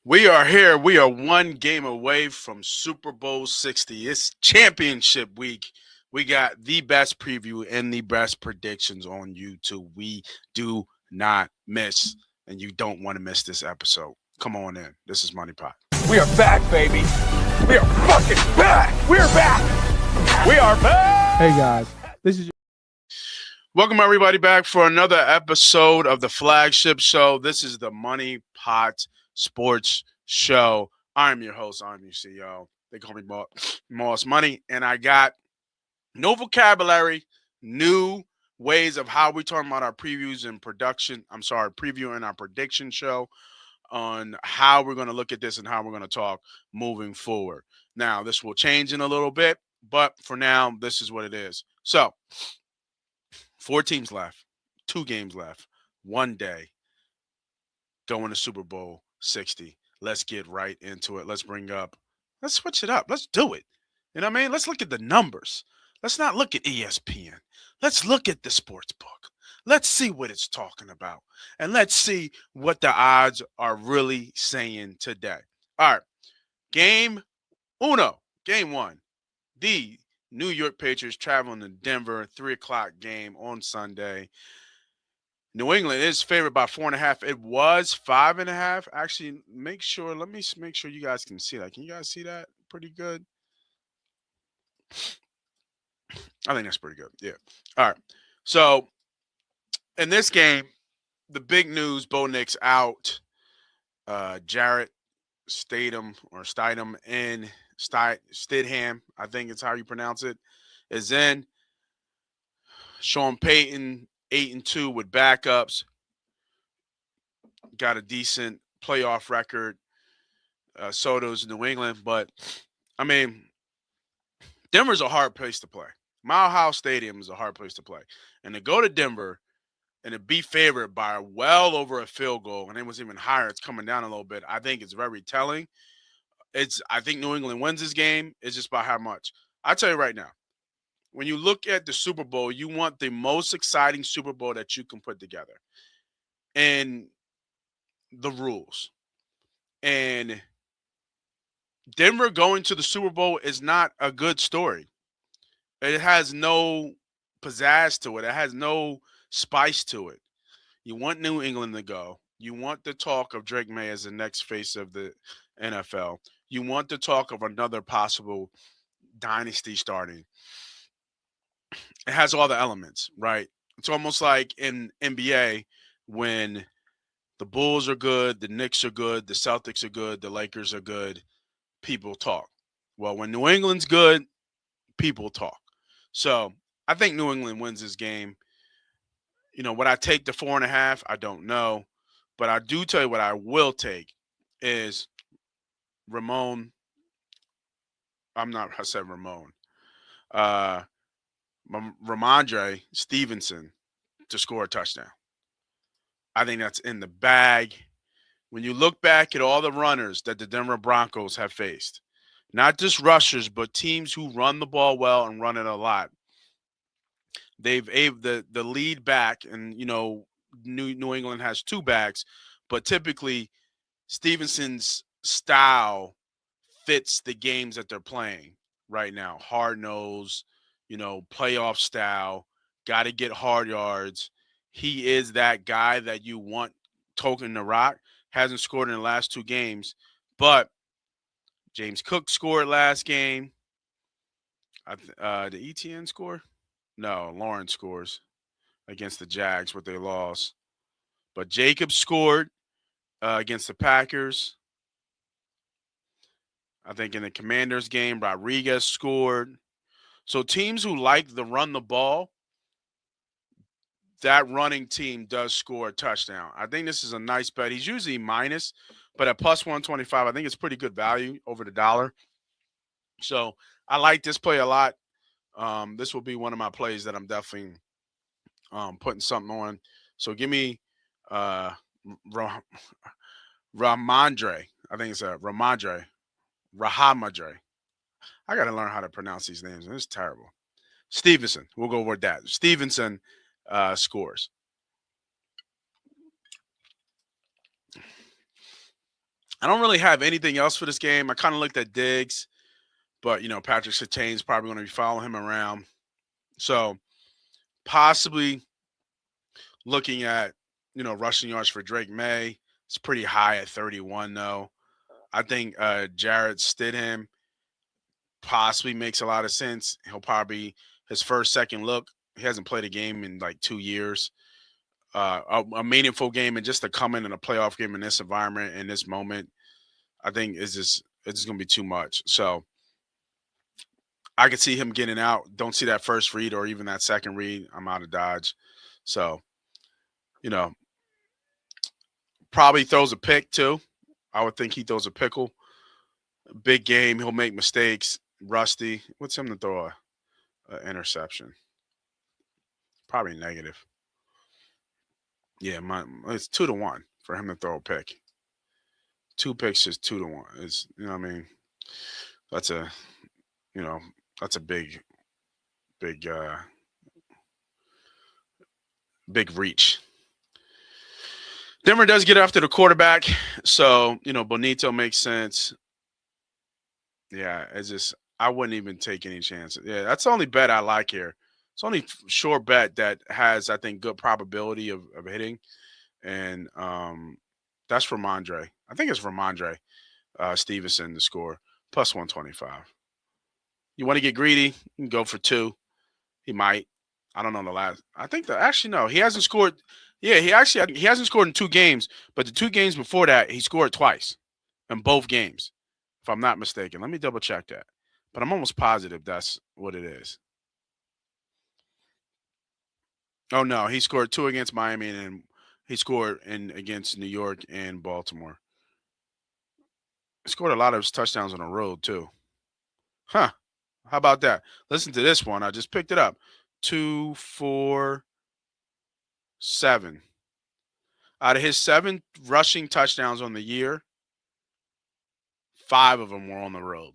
We are here. We are one game away from Super Bowl 60. It's championship week. We got the best preview and the best predictions on YouTube. We do not miss, and you don't want to miss this episode. Come on in. This is Money Pot. We are back, baby. We are fucking back. We're back. We are back. Hey guys, this is Welcome everybody back for another episode of the flagship show. This is the Money Pot Sports Show. I'm your host. I'm your CEO. They call me Moss Money, and I got no vocabulary, new ways of how we talking about our previews and production. Preview and our prediction show on how we're going to look at this and how we're going to talk moving forward. Now, this will change in a little bit, but for now, this is what it is. So, 4 teams left, 2 games left, 1 day going to Super Bowl 60. Let's get right into it. Let's switch it up. Let's do it. You know what I mean? Let's look at the numbers. Let's not look at ESPN. Let's look at the sports book. Let's see what it's talking about. And let's see what the odds are really saying today. All right. Game 1. The New York Patriots traveling to Denver, 3 o'clock game on Sunday. New England is favored by 4.5. It was 5.5. Actually, let me make sure you guys can see that. Can you guys see that pretty good? I think that's pretty good. Yeah. All right. So, in this game, the big news, Bo Nix out. Jarrett Stidham and Stidham, I think it's how you pronounce it, is in. Sean Payton, 8-2 with backups. Got a decent playoff record. So does New England. But, I mean, Denver's a hard place to play. Mile High Stadium is a hard place to play. And to go to Denver and to be favored by well over a field goal, and it was even higher, it's coming down a little bit, I think it's very telling. I think New England wins this game. It's just by how much. I'll tell you right now, when you look at the Super Bowl, you want the most exciting Super Bowl that you can put together. And the rules. And Denver going to the Super Bowl is not a good story. It has no pizzazz to it. It has no spice to it. You want New England to go. You want the talk of Drake May as the next face of the NFL. You want the talk of another possible dynasty starting. It has all the elements, right? It's almost like in NBA when the Bulls are good, the Knicks are good, the Celtics are good, the Lakers are good, people talk. Well, when New England's good, people talk. So I think New England wins this game. You know, would I take the 4.5? I don't know. But I do tell you what I will take is Ramon. I said Ramon. Ramondre Stevenson to score a touchdown. I think that's in the bag. When you look back at all the runners that the Denver Broncos have faced, not just rushers, but teams who run the ball well and run it a lot, they've the lead back, and you know New England has 2 backs, but typically Stevenson's style fits the games that they're playing right now. Hard nose, playoff style, got to get hard yards. He is that guy that you want token the rock. Hasn't scored in the last 2 games, but James Cook scored last game. Did ETN score? No, Lawrence scores against the Jags, but they lost. But Jacobs scored against the Packers. I think in the Commanders game, Rodriguez scored. So teams who like to run the ball, that running team does score a touchdown. I think this is a nice bet. He's usually minus, but at plus 125, I think it's pretty good value over the dollar. So I like this play a lot. This will be one of my plays that I'm definitely putting something on. So give me Ramondre. I think it's Rahamadre. I got to learn how to pronounce these names. It's terrible. Stevenson. We'll go with that. Stevenson scores. I don't really have anything else for this game. I kind of looked at Diggs, but Patrick Surtain's probably going to be following him around. So possibly looking at rushing yards for Drake May. It's pretty high at 31 though. I think Jarrett Stidham possibly makes a lot of sense. He'll probably his first second look. He hasn't played a game in like 2 years. A meaningful game and just to come in a playoff game in this environment in this moment, I think it's going to be too much. So I could see him getting out. Don't see that first read or even that second read. I'm out of dodge. So, probably throws a pick too. I would think he throws a pickle. Big game. He'll make mistakes. Rusty. What's him to throw a interception? Probably negative. Yeah, it's 2-1 for him to throw a pick. 2 picks is 2-1. Is what I mean? That's a that's a big reach. Denver does get after the quarterback, so Bonito makes sense. Yeah, it's just I wouldn't even take any chances. Yeah, that's the only bet I like here. It's only sure bet that has I think good probability of hitting, and that's Ramondre. I think it's Ramondre Stevenson to score plus 125. You want to get greedy? You can go for 2. He might. I don't know the last. I think actually no, he hasn't scored. Yeah, he hasn't scored in 2 games, but the 2 games before that he scored twice in both games, if I'm not mistaken. Let me double check that. But I'm almost positive that's what it is. Oh no, he scored 2 against Miami and he scored against New York and Baltimore. He scored a lot of his touchdowns on the road too. Huh. How about that? Listen to this one. I just picked it up. 2, 4, 7. Out of his 7 rushing touchdowns on the year, 5 of them were on the road.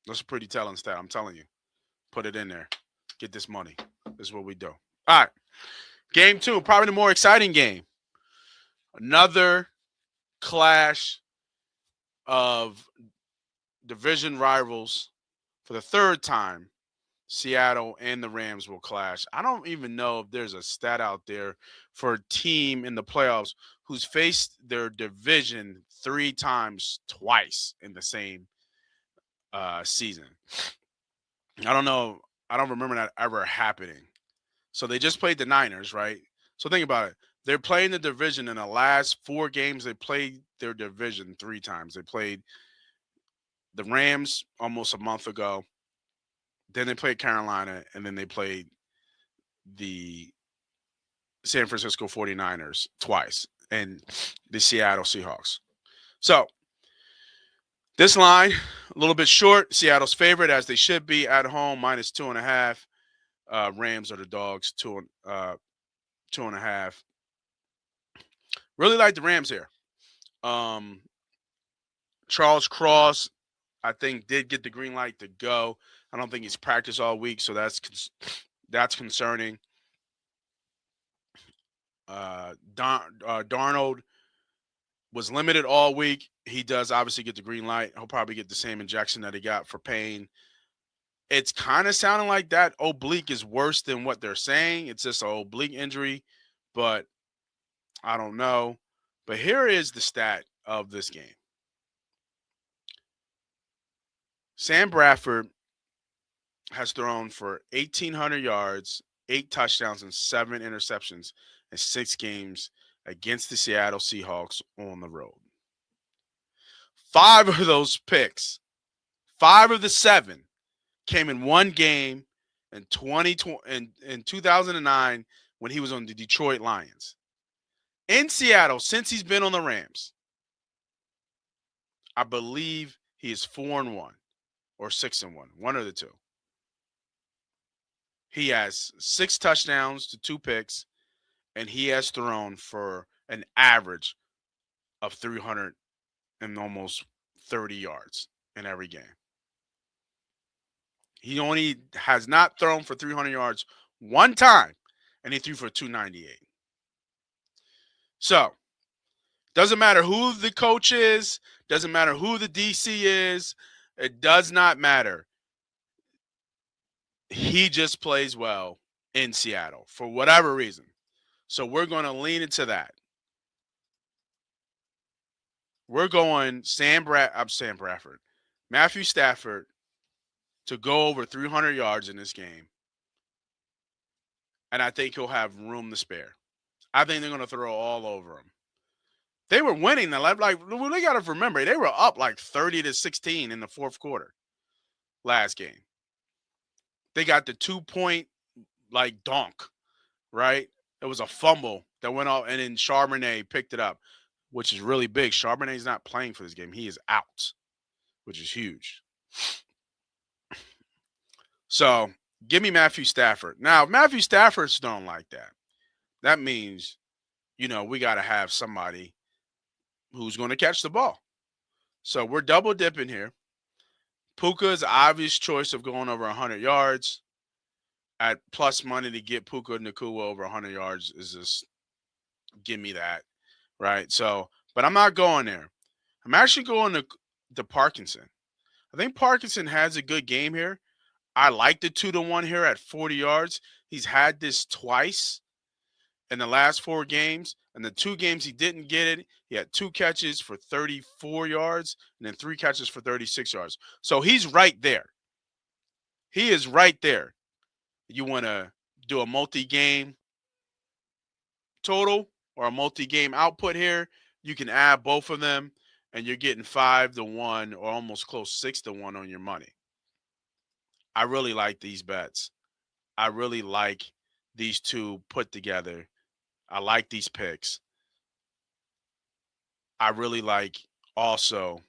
That's a pretty telling stat. I'm telling you. Put it in there. Get this money. This is what we do. All right. Game 2, probably the more exciting game. Another clash of division rivals for the 3rd time. Seattle and the Rams will clash. I don't even know if there's a stat out there for a team in the playoffs who's faced their division 3 times twice in the same season. I don't know. I don't remember that ever happening. So they just played the Niners, right? So think about it. They're playing the division in the last 4 games. They played their division 3 times. They played the Rams almost a month ago. Then they played Carolina, and then they played the San Francisco 49ers twice and the Seattle Seahawks. So this line, a little bit short. Seattle's favorite, as they should be at home, minus 2.5. Rams are the dogs, 2.5. Really like the Rams here. Charles Cross, I think, did get the green light to go. I don't think he's practiced all week, so that's concerning. Darnold was limited all week. He does obviously get the green light. He'll probably get the same injection that he got for pain. It's kind of sounding like that oblique is worse than what they're saying. It's just an oblique injury, but I don't know. But here is the stat of this game. Sam Bradford has thrown for 1,800 yards, 8 touchdowns, and 7 interceptions in 6 games against the Seattle Seahawks on the road. 5 of those picks, 5 of the 7, came in one game in 2009 when he was on the Detroit Lions. In Seattle, since he's been on the Rams, I believe he is 4-1 or 6-1, one of the two. He has 6 touchdowns to 2 picks, and he has thrown for an average of 300 and almost 30 yards in every game. He only has not thrown for 300 yards one time, and he threw for 298. So Doesn't matter who the coach is, doesn't matter who the DC is, it does not matter. He just plays well in Seattle for whatever reason. So we're going to lean into that. We're going Sam Bradford, Matthew Stafford to go over 300 yards in this game. And I think he'll have room to spare. I think they're going to throw all over him. They were winning the like they got to remember they were up like 30-16 in the fourth quarter last game. They got the 2-point like dunk, right? It was a fumble that went off, and then Charbonnet picked it up, which is really big. Charbonnet's not playing for this game; he is out, which is huge. So give me Matthew Stafford. Now, Matthew Stafford's don't like that. That means, we got to have somebody who's going to catch the ball. So we're double dipping here. Puka's obvious choice of going over 100 yards at plus money to get Puka Nacua over 100 yards is just give me that, right? So, but I'm not going there. I'm actually going to Parkinson. I think Parkinson has a good game here. I like the 2-1 here at 40 yards. He's had this twice in the last 4 games. And the 2 games he didn't get it, he had 2 catches for 34 yards and then 3 catches for 36 yards. So he's right there. He is right there. You want to do a multi-game total or a multi-game output here, you can add both of them, and you're getting 5-1 or almost close 6-1 on your money. I really like these bets. I really like these two put together. I like these picks. I really like also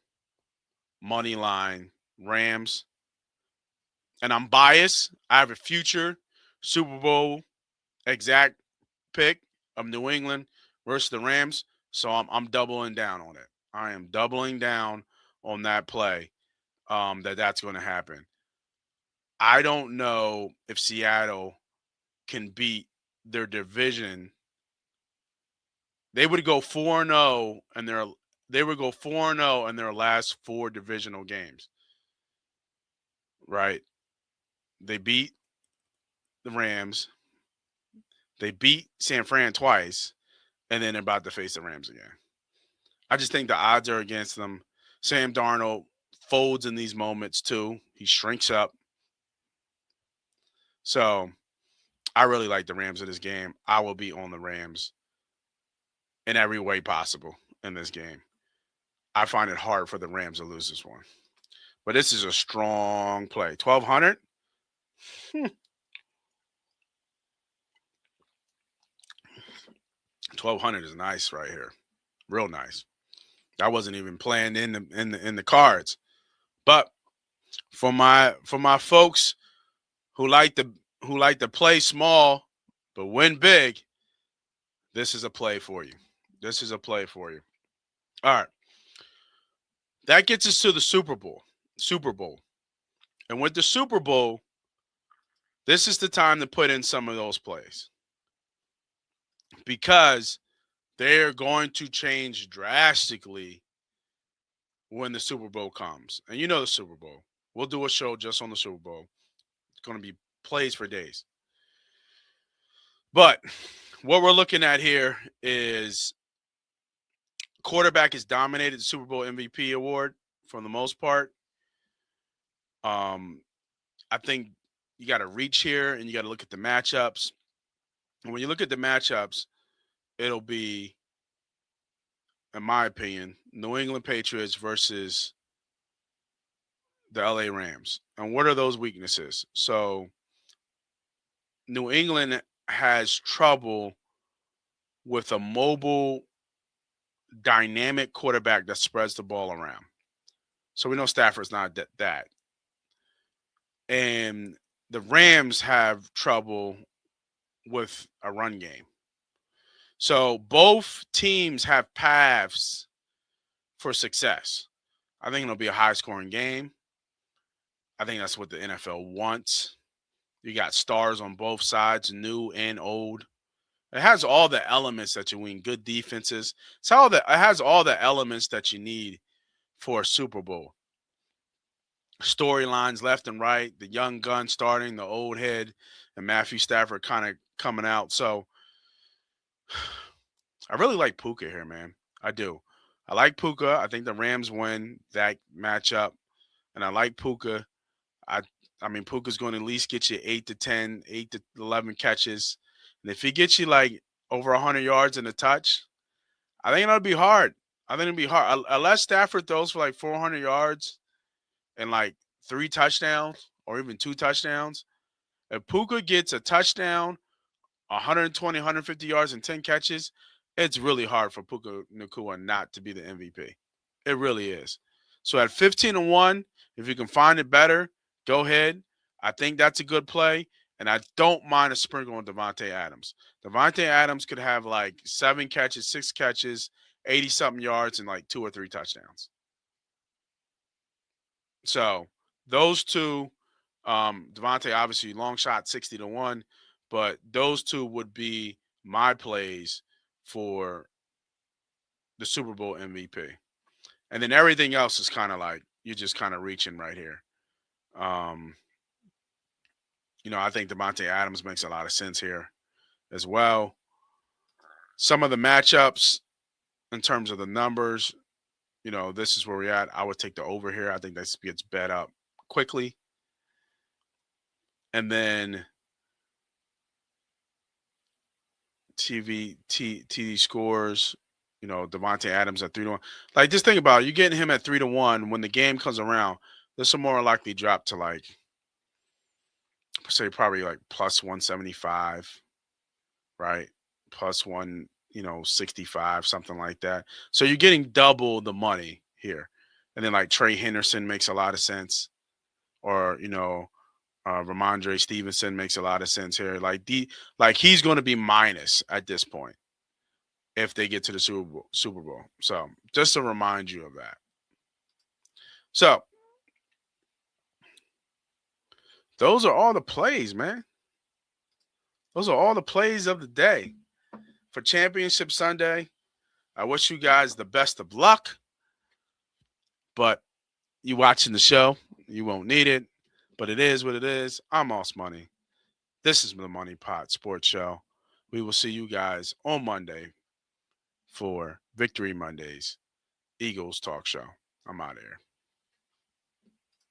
money line Rams. And I'm biased. I have a future Super Bowl exact pick of New England versus the Rams. So I'm doubling down on it. I am doubling down on that play that's going to happen. I don't know if Seattle can beat their division. They would go 4-0 and they would go 4-0 in their last 4 divisional games. Right? They beat the Rams. They beat San Fran twice, and then they're about to face the Rams again. I just think the odds are against them. Sam Darnold folds in these moments too. He shrinks up. So I really like the Rams in this game. I will be on the Rams in every way possible in this game. I find it hard for the Rams to lose this one. But this is a strong play. 1,200? 1,200 is nice right here. Real nice. I wasn't even playing in the cards. But for my folks who like to play small but win big, this is a play for you. This is a play for you. All right. That gets us to the Super Bowl. And with the Super Bowl, this is the time to put in some of those plays. Because they're going to change drastically when the Super Bowl comes. And you know the Super Bowl. We'll do a show just on the Super Bowl. It's going to be plays for days. But what we're looking at here is quarterback has dominated the Super Bowl MVP award for the most part. I think you got to reach here and you got to look at the matchups. And when you look at the matchups, it'll be, in my opinion, New England Patriots versus the LA Rams. And what are those weaknesses? So New England has trouble with a mobile, dynamic quarterback that spreads the ball around. So we know Stafford's not that. And the Rams have trouble with a run game. So both teams have paths for success. I think it'll be a high-scoring game. I think that's what the NFL wants. You got stars on both sides, new and old. It has all the elements that you win. Good defenses. It has all the elements that you need for a Super Bowl. Storylines left and right. The young gun starting, the old head, and Matthew Stafford kind of coming out. So I really like Puka here, man. I do. I like Puka. I think the Rams win that matchup, and I like Puka. I I mean Puka's going to at least get you 8 to 10, 8 to 11 catches, and if he gets you like over 100 yards and a touch, I think it'll be hard. I think it'll be hard unless Stafford throws for like 400 yards and like 3 touchdowns or even 2 touchdowns. If Puka gets a touchdown, 120, 150 yards and 10 catches, it's really hard for Puka Nacua not to be the MVP. It really is. So at 15-1, if you can find it better, go ahead. I think that's a good play. And I don't mind a sprinkle on Devontae Adams. Devontae Adams could have like 7 catches, 6 catches, 80-something yards, and like 2 or 3 touchdowns. So those two, Devontae obviously long shot 60-1, but those two would be my plays for the Super Bowl MVP. And then everything else is kind of like you're just kind of reaching right here. I think Devontae Adams makes a lot of sense here as well. Some of the matchups in terms of the numbers, this is where we're at. I would take the over here. I think that gets bet up quickly. And then TD scores, Devontae Adams at 3-1. Like, just think about it. You're getting him at 3-1. When the game comes around, this will more likely drop to like, say, probably like plus 175, right? Plus 165, something like that. So you're getting double the money here. And then like Trey Henderson makes a lot of sense. Or, Ramondre Stevenson makes a lot of sense here. Like he's going to be minus at this point if they get to the Super Bowl. So just to remind you of that. So those are all the plays, man. Those are all the plays of the day for Championship Sunday. I wish you guys the best of luck. But you watching the show, you won't need it. But it is what it is. I'm Moss Money. This is the Money Pot Sports Show. We will see you guys on Monday for Victory Mondays Eagles Talk Show. I'm out of here.